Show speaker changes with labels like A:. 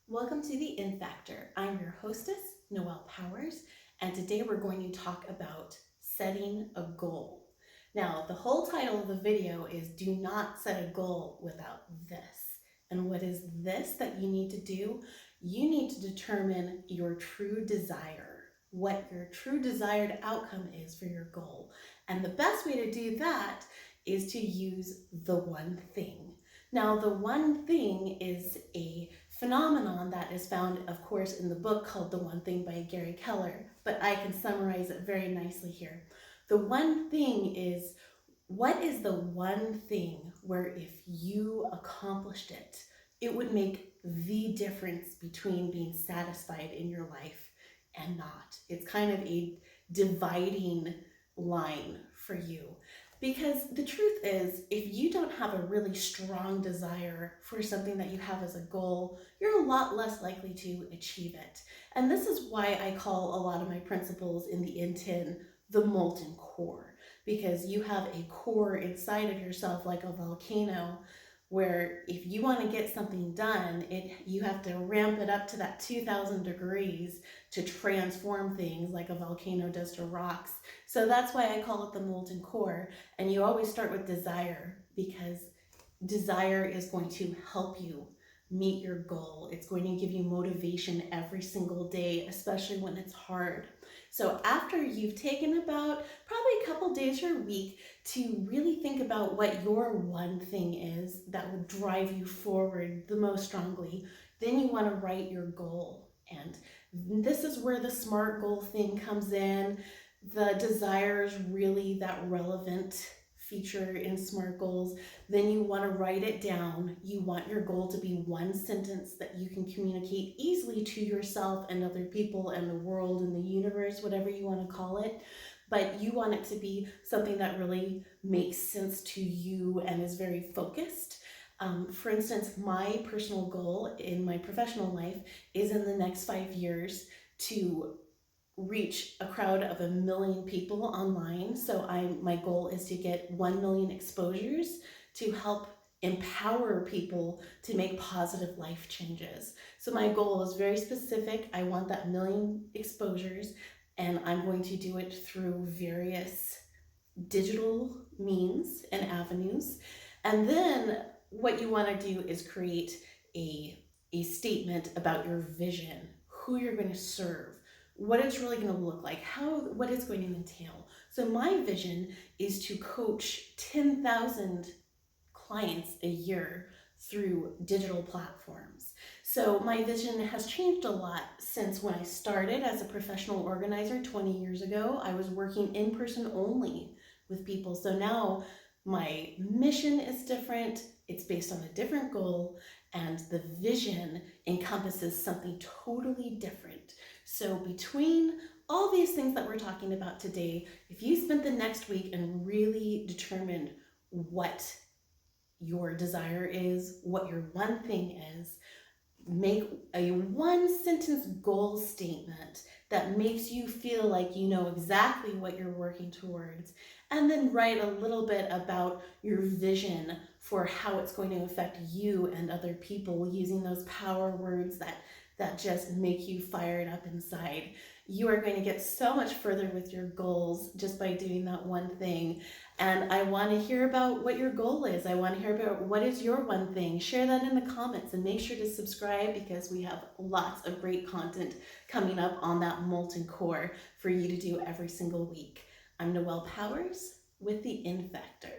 A: Welcome to the In Factor. I'm your hostess, Noelle Powers, and today we're going to talk about setting a goal. Now, the whole title of the video is Do Not Set a Goal Without This. And what is this that you need to do? You need to determine your true desire, what your true desired outcome is for your goal. And the best way to do that is to use the one thing. Now, the one thing is a phenomenon that is found, of course, in the book called The One Thing by Gary Keller, but I can summarize it very nicely here. The one thing is, what is the one thing where if you accomplished it, it would make the difference between being satisfied in your life and not? It's kind of a dividing line for you. Because the truth is, if you don't have a really strong desire for something that you have as a goal, you're a lot less likely to achieve it. And this is why I call a lot of my principles in the In-10 the molten core, because you have a core inside of yourself like a volcano, where if you want to get something done, you have to ramp it up to that 2,000 degrees to transform things like a volcano does to rocks. So that's why I call it the molten core. And you always start with desire, because desire is going to help you meet your goal. It's going to give you motivation every single day, especially when it's hard. So after you've taken about probably a couple days or a week to really think about what your one thing is that will drive you forward the most strongly, then you want to write your goal. And this is where the SMART goal thing comes in. The desire is really that relevant feature in SMART goals. Then you want to write it down. You want your goal to be one sentence that you can communicate easily to yourself and other people and the world and the universe, whatever you want to call it. But you want it to be something that really makes sense to you and is very focused. For instance, my personal goal in my professional life is in the next 5 years to reach a crowd of 1 million people online. So my goal is to get 1 million exposures to help empower people to make positive life changes. So my goal is very specific. I want that 1 million exposures, and I'm going to do it through various digital means and avenues. And then what you want to do is create a statement about your vision, who you're going to serve, what it's really going to look like, what it's going to entail. So my vision is to coach 10,000 clients a year through digital platforms. So my vision has changed a lot since when I started as a professional organizer 20 years ago. I was working in person only with people. So now my mission is different. It's based on a different goal, and the vision encompasses something totally different. So between all these things that we're talking about today, if you spent the next week and really determined what your desire is, what your one thing is, make a one sentence goal statement that makes you feel like you know exactly what you're working towards, and then write a little bit about your vision for how it's going to affect you and other people using those power words that just make you fired up inside. You are going to get so much further with your goals just by doing that one thing. And I want to hear about what your goal is. I want to hear about what is your one thing. Share that in the comments and make sure to subscribe, because we have lots of great content coming up on that molten core for you to do every single week. I'm Noelle Powers with the In Factor.